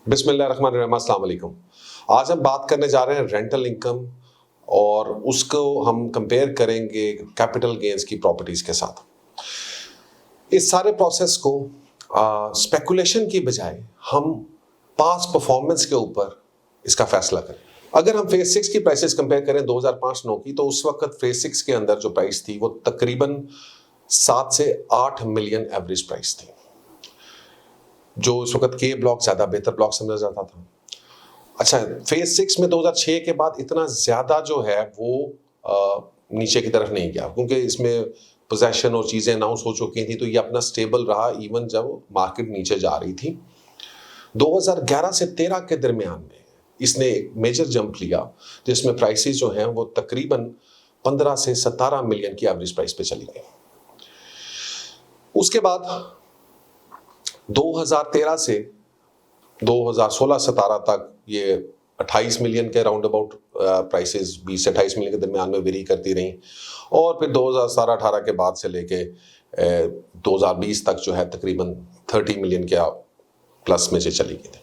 बिस्मिल्लाहिर्रहमानिर्रहीम, अस्सलाम वालेकुम। आज हम बात करने जा रहे हैं रेंटल इनकम और उसको हम कंपेयर करेंगे कैपिटल गेन्स की प्रॉपर्टीज के साथ। इस सारे प्रोसेस को स्पेकुलेशन की बजाय हम पास्ट परफॉर्मेंस के ऊपर इसका फैसला करें। अगर हम फेज 6 की प्राइसेस कंपेयर करें 2005-9 की, तो उस वक्त फेज 6 के अंदर जो प्राइस थी वो तकरीबन 7 से 8 मिलियन एवरेज प्राइस थी, जो उस वक्त के ब्लॉक ज़्यादा बेहतर ब्लॉक समझा जाता था। अच्छा, फेज 6 में 2006 के बाद इतना ज़्यादा जो है वो नीचे की तरफ नहीं गया, क्योंकि इसमें पोजेशन और चीज़ें अनाउंस हो चुकी थी, तो ये अपना स्टेबल रहा इवन जब मार्केट नीचे जा रही थी। 2011 से 13 के दरमियान में इसने एक मेजर जंप लिया, जिसमें प्राइसेस जो हैं वो तकरीबन 15 से 17 मिलियन की एवरेज प्राइस पे चली गई। उसके बाद 2013 से 2016-17 तक ये 28 मिलियन के राउंड अबाउट प्राइसेस 20 से 28 मिलियन के दरमियान में वेरी करती रहीं, और फिर 2017-18 के बाद से लेके 2020 तक जो है तकरीबन 30 मिलियन के प्लस में से चली गई थी।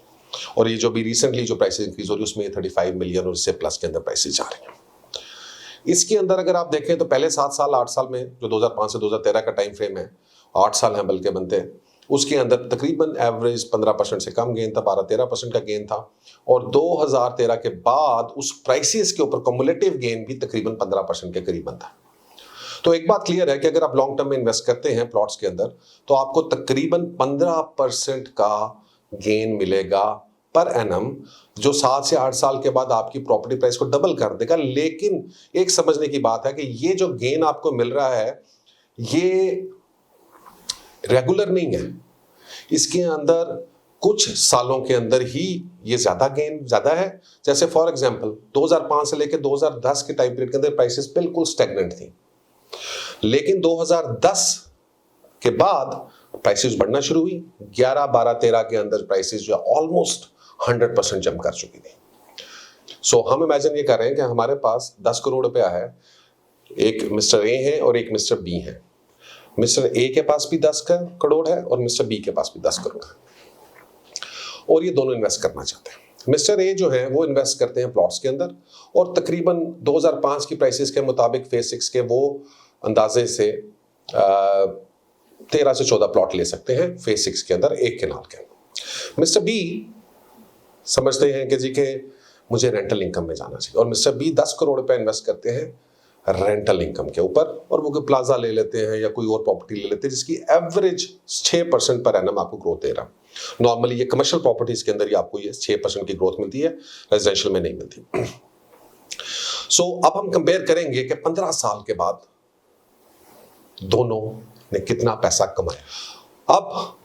और ये जो भी रिसेंटली जो प्राइसेस इंक्रीज हो रही है उसमें 35 मिलियन और इससे प्लस के अंदर प्राइसेस जा रही हैं। इसके अंदर अगर आप देखें तो पहले 7 साल 8 साल में, जो 2005 से 2013 का टाइम फ्रेम है, 8 साल हैं बल्कि बनते हैं, उसके अंदर तकरीबन एवरेज 15% से कम गेन था, 12-13% का गेन था। और 2013 के बाद उस प्राइसेस के ऊपर कम्युलेटिव गेन भी तकरीबन 15% के करीब बनता है। तो एक बात क्लियर है कि अगर आप लॉन्ग टर्म में इन्वेस्ट करते हैं प्लॉट्स के अंदर, तो आपको तकरीबन 15% का गेन मिलेगा पर एनम, जो 7 से 8 साल के बाद आपकी प्रॉपर्टी प्राइस को डबल कर देगा। लेकिन एक समझने की बात है कि ये जो गेन आपको मिल रहा है ये रेगुलर नहीं है, इसके अंदर कुछ सालों के अंदर ही ये ज्यादा गेन ज्यादा है। जैसे फॉर एग्जांपल 2005 से लेकर 2010 के टाइम पीरियड के अंदर प्राइसेस बिल्कुल स्टैग्नेंट थी, लेकिन 2010 के बाद प्राइसेस बढ़ना शुरू हुई। 11, 12, 13 के अंदर प्राइसेस जो ऑलमोस्ट 100% जंप कर चुकी थी। सो हम इमेजिन ये कर रहे हैं कि हमारे पास 10 करोड़ रुपया है, एक मिस्टर ए है और एक मिस्टर बी है। मिस्टर ए के पास भी 10 करोड़ है और मिस्टर बी के पास भी 10 करोड़ है, और ये दोनों इन्वेस्ट करना चाहते हैं। मिस्टर ए जो है वो इन्वेस्ट करते हैं प्लॉट्स के अंदर, और तकरीबन 2005 की प्राइसेस के मुताबिक फेज 6 के वो अंदाजे से 13 से 14 प्लॉट ले सकते हैं फेज 6 के अंदर एक केनाल के। मिस्टर बी समझते हैं कि जी के मुझे रेंटल इनकम में जाना चाहिए, और मिस्टर बी 10 करोड़ रुपए इन्वेस्ट करते हैं रेंटल इनकम के ऊपर, और वो कोई प्लाजा ले लेते हैं या कोई और प्रॉपर्टी ले लेते हैं जिसकी एवरेज 6% पर एनम आपको ग्रोथ दे रहा। नॉर्मली ये कमर्शियल प्रॉपर्टीज के अंदर ही आपको ये 6% की ग्रोथ मिलती है, रेजिडेंशियल में नहीं मिलती। सो अब हम कंपेयर करेंगे कि 15 साल के बाद दोनों ने कितना पैसा कमाया। अब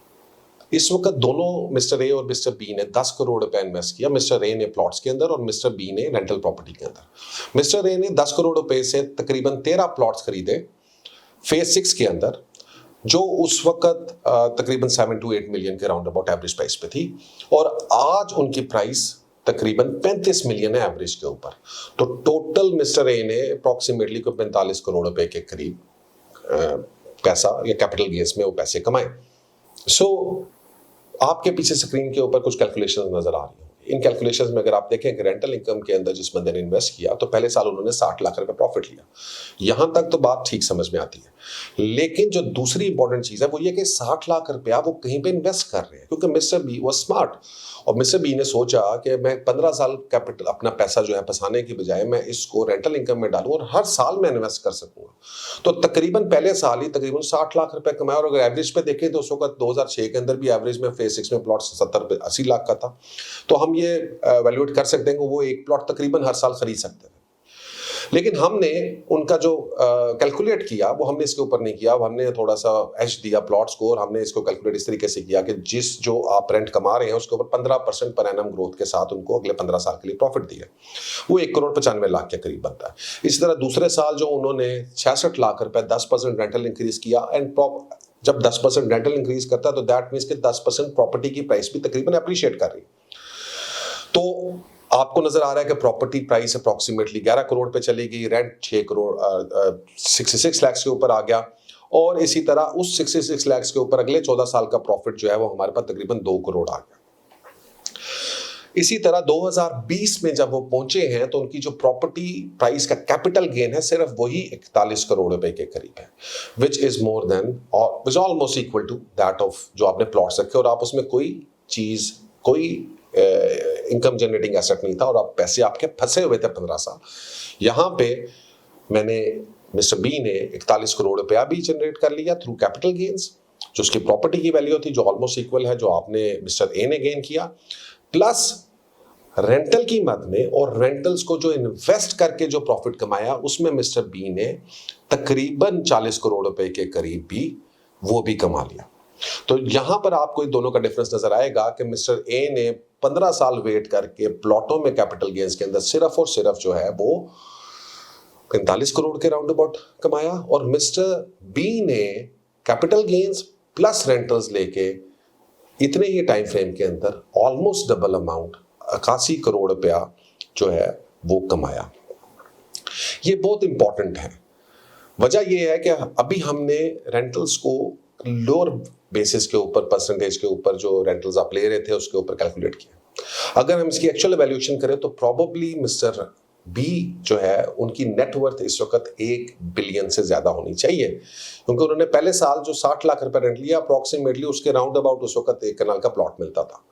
इस वक्त दोनों मिस्टर ए और मिस्टर बी ने 10 करोड़ रुपए इन्वेस्ट किया। मिस्टर ए ने प्लॉट्स के अंदर और मिस्टर बी ने रेंटल प्रॉपर्टी के अंदर। मिस्टर ए ने 10 करोड़ रुपए से तकरीबन 13 प्लॉट्स खरीदे फेज 6 के अंदर, जो उस वक्त तकरीबन 7 to 8 मिलियन के राउंड अबाउट एवरेज प्राइस पे थी, और आज उनकी प्राइस तकरीबन 35 मिलियन है एवरेज के ऊपर। तो टोटल मिस्टर ए ने अप्रॉक्सीमेटली 45 करोड़ रुपए के करीब पैसा या कैपिटल गेन्स में वो पैसे कमाए। सो आपके पीछे स्क्रीन के ऊपर कुछ कैलकुलेशंस नजर आ रही हैं। इन कैलकुलेशंस में अगर आप देखें कि रेंटल इनकम के अंदर जिस बंदे ने इन्वेस्ट किया, तो पहले साल उन्होंने 60 लाख रुपए प्रॉफिट लिया। यहां तक तो बात ठीक समझ में आती है, लेकिन जो दूसरी इंपॉर्टेंट चीज है वो ये कि 60 लाख रुपया वो कहीं पे इन्वेस्ट कर रहे हैं, क्योंकि मिस्टर बी वो स्मार्ट, और मिस्टर बी ने सोचा कि मैं 15 साल कैपिटल अपना पैसा जो है फंसाने की बजाय मैं इसको रेंटल इनकम में डालूं और हर साल मैं इन्वेस्ट कर सकूंगा। तो तकरीबन पहले साल ही तकरीबन 60 लाख रुपए कमाया, और अगर एवरेज पे देखें तो उस वक्त 2006 के अंदर भी एवरेज में फेज 6 में प्लॉट 70-80 लाख का था। तो हम ये वैल्यूएट कर सकते हैं कि वो एक प्लॉट तकरीबन हर साल खरीद सकते थे। लेकिन हमने उनका जो कैलकुलेट किया वो हमने इसके ऊपर नहीं किया, हमने थोड़ा सा एज दिया प्लॉट्स को, और हमने इसको कैलकुलेट इस तरीके से किया कि जिस जो आप रेंट कमा रहे हैं उसके ऊपर 15% पर एनम ग्रोथ के साथ उनको अगले 15 साल के लिए प्रॉफिट दिया, वो 1 करोड़ 95 लाख के करीब बनता है। इसी तरह दूसरे साल जो उन्होंने 66 लाख रुपए 10% रेंटल इंक्रीज किया, एंड जब 10% रेंटल इंक्रीज करता है तो दैट मीन्स कि 10% प्रॉपर्टी की प्राइस भी तकरीबन अप्रिशिएट कर रही है। तो आपको नजर आ रहा है कि प्रॉपर्टी प्राइस अप्रॉक्सीमेटली 11 करोड़ पे चली गई, रेंट 6 करोड़ 66 लाख के ऊपर आ गया, और इसी तरह उस 66 लाख के ऊपर अगले 14 साल का प्रॉफिट जो है वो हमारे पास तकरीबन 2 करोड़ आ गया। इसी तरह 2020 में जब वो पहुंचे हैं तो उनकी जो प्रॉपर्टी प्राइस का कैपिटल गेन है सिर्फ वही 41 करोड़ रुपए के करीब है, which is more than which almost equal to that of जो आपने प्लॉट्स रखे और आप उसमें कोई चीज कोई इनकम जनरेटिंग एसेट नहीं था और आप पैसे आपके फंसे हुए थे 15 साल। यहां पे मैंने मिस्टर बी ने 41 करोड़ रुपया भी जनरेट कर लिया थ्रू कैपिटल गेन्स, जो उसकी प्रॉपर्टी की वैल्यू थी जो ऑलमोस्ट इक्वल है जो आपने मिस्टर ए ने गेन किया, प्लस रेंटल की मद में और रेंटल्स को जो इन्वेस्ट करके जो प्रॉफिट कमाया उसमें मिस्टर बी ने तकरीबन 40 करोड़ रुपए के करीब भी वो भी कमा लिया। तो यहां पर आपको दोनों का डिफरेंस नजर आएगा कि मिस्टर ए ने 15 साल वेट करके प्लॉटों में कैपिटल गेन्स के अंदर सिर्फ और सिर्फ जो है वो 45 करोड़ के राउंड अबाउट कमाया और मिस्टर बी ने कैपिटल गेन्स प्लस रेंटल्स लेके इतने ही टाइम फ्रेम के अंदर ऑलमोस्ट डबल अमाउंट 81 करोड़ रुपया जो है वो कमाया। ये बहुत इंपॉर्टेंट है। वजह ये है कि अभी हमने रेंटल्स को लोअर बेसिस के ऊपर परसेंटेज के ऊपर जो रेंटल्स आप ले रहे थे उसके ऊपर कैलकुलेट किया। अगर हम इसकी एक्चुअल वैल्यूएशन करें तो प्रॉबेबली मिस्टर बी जो है उनकी नेटवर्थ इस वक्त 1 बिलियन से ज्यादा होनी चाहिए, क्योंकि उन्होंने पहले साल जो 60 लाख रुपए रेंट लिया अप्रोक्सीमेटली उसके राउंड अबाउट उस वक्त 1 कनाल का प्लॉट मिलता था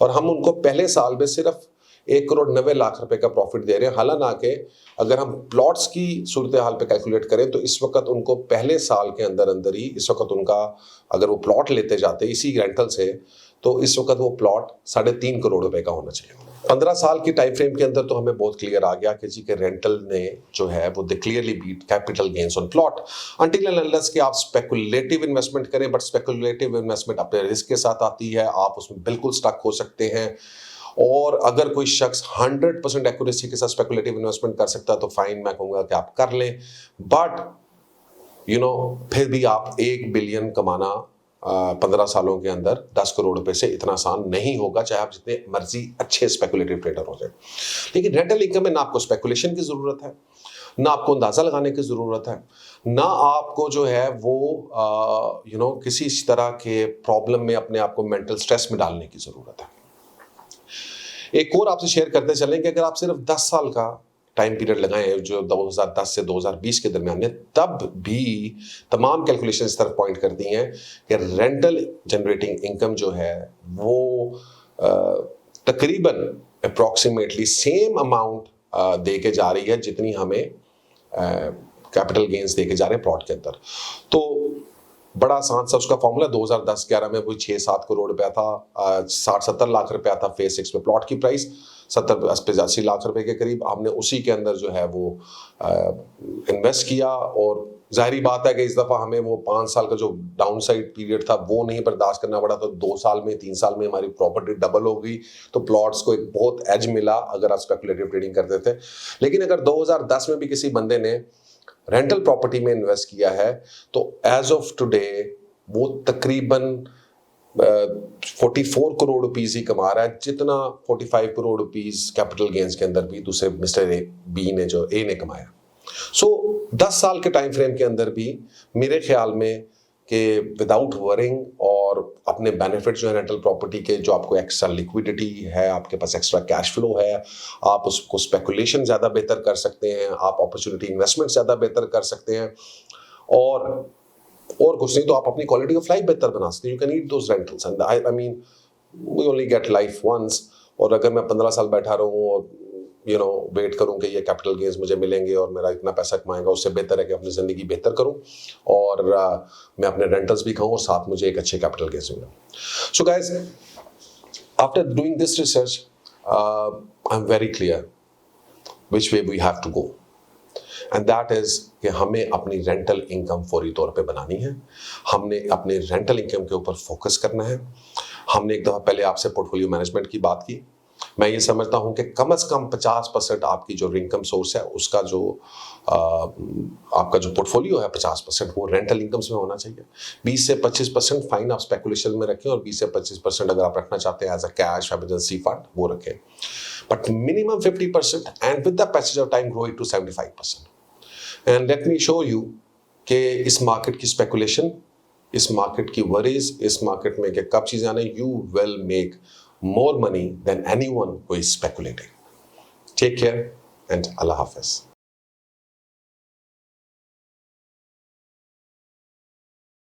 और हम उनको पहले साल में सिर्फ 1 करोड़ 90 लाख रुपए का प्रॉफिट दे रहे हैं। हालांकि अगर हम प्लॉट्स की सूरत हाल पे कैलकुलेट करें तो इस वक्त उनको पहले साल के अंदर अंदर ही इस वक्त उनका अगर वो प्लॉट लेते जाते इसी रेंटल से तो इस वक्त वो प्लॉट 3.5 करोड़ रुपए का होना चाहिए। 15 साल की टाइम फ्रेम के अंदर तो हमें बहुत क्लियर आ गया कि जी के रेंटल ने जो है वो they clearly beat capital gains on plot until and unless कि आप स्पेकुलेटिव इन्वेस्टमेंट करें, बट स्पेकुलेटिव इन्वेस्टमेंट अपने रिस्क के साथ आती है, आप उसमें बिल्कुल स्टक हो सकते हैं। और अगर कोई शख्स 100% एक्यूरेसी के साथ स्पेकुलेटिव इन्वेस्टमेंट कर सकता है तो फाइन, मैं कहूँगा कि आप कर लें, बट फिर भी आप 1 बिलियन कमाना 15 सालों के अंदर 10 करोड़ रुपए से इतना आसान नहीं होगा, चाहे आप जितने मर्जी अच्छे स्पेकुलेटिव ट्रेडर हो जाए। लेकिन रेंटल इनकम में ना आपको स्पेकुलेशन की जरूरत है, ना आपको अंदाजा लगाने की जरूरत है, ना आपको जो है वो किसी तरह के प्रॉब्लम में अपने आप को मेंटल स्ट्रेस में डालने की जरूरत है। एक और आपसे शेयर करते चलें कि अगर आप सिर्फ 10 साल का टाइम पीरियड लगाएं जो 2010 से 2020 के दरमियान है, तब भी तमाम कैलकुलेशन इस तरफ पॉइंट करती हैं कि रेंटल जनरेटिंग इनकम जो है वो तकरीबन अप्रॉक्सीमेटली सेम अमाउंट दे के जा रही है जितनी हमें कैपिटल गेन्स दे के जा रहे हैं प्लॉट के अंदर। तो बड़ा आसान सा उसका फॉर्मूला 2010-11 में कोई 6-7 करोड़ रुपया था, 60-70 लाख रुपया था फेज 6 में प्लॉट की प्राइस, 70-80 लाख रुपए के करीब। हमने उसी के अंदर जो है वो इन्वेस्ट किया और जाहिर बात है कि इस दफ़ा हमें वो 5 साल का जो डाउन साइड पीरियड था वो नहीं बर्दाश्त करना पड़ा, तो 2 साल में 3 साल में हमारी प्रॉपर्टी डबल हो गई, तो प्लॉट्स को एक बहुत एज मिला अगर आप स्पेकुलेटिव ट्रेडिंग करते थे। लेकिन अगर 2010 में भी किसी बंदे ने रेंटल प्रॉपर्टी में इन्वेस्ट किया है तो एज ऑफ टुडे वो तकरीबन 44 करोड़ रुपीस ही कमा रहा है, जितना 45 करोड़ रुपीस कैपिटल गेन्स के अंदर भी दूसरे मिस्टर बी ने जो ए ने कमाया। सो 10 साल के टाइम फ्रेम के अंदर भी मेरे ख्याल में कि विदाउट वरिंग और अपने बेनिफिट जो है रेंटल प्रॉपर्टी के, जो आपको एक्स्ट्रा लिक्विडिटी है, आपके पास एक्स्ट्रा कैश फ्लो है, आप उसको स्पेकुलेशन ज़्यादा बेहतर कर सकते हैं, आप अपॉर्चुनिटी इन्वेस्टमेंट ज़्यादा बेहतर कर सकते हैं, और कुछ नहीं तो आप अपनी क्वालिटी ऑफ लाइफ बेहतर बना सकते हैं। You can eat those rentals and I mean we only get life once. और अगर मैं 15 साल बैठा रहूँ और वेट करूं कि ये कैपिटल गेन्स मुझे मिलेंगे और मेरा इतना पैसा कमाएगा, उससे बेहतर है कि अपनी ज़िंदगी बेहतर करूं और मैं अपने रेंटल्स भी खाऊं और साथ मुझे एक अच्छे कैपिटल गेन्स मिले। So guys, after doing this research I am very clear which way we have to go, and that is कि हमें अपनी रेंटल इनकम फौरी तौर पे बनानी है। हमने अपने रेंटल इनकम के ऊपर फोकस करना है। हमने एक दफ़ा पहले आपसे पोर्टफोलियो मैनेजमेंट की बात की। मैं ये समझता हूं कि कम से कम 50% आपकी जो इनकम सोर्स है उसका जो आपका जो पोर्टफोलियो है 50% वो रेंटल इनकम्स में होना चाहिए। 20 से 25% फाइन आप स्पेकुलेशन में रखें और 20 से 25% अगर आप रखना चाहते हैं as a cash emergency fund वो रखें, but minimum 50% and with the passage of time grow it to 75%। And let me show you कि इस मार्केट की स्पेकुलेशन, इस मार्केट की वरीज, इस मार्केट में कि कब चीज़ें आने, you will make more money than anyone who is speculating. Take care and Allah Hafiz.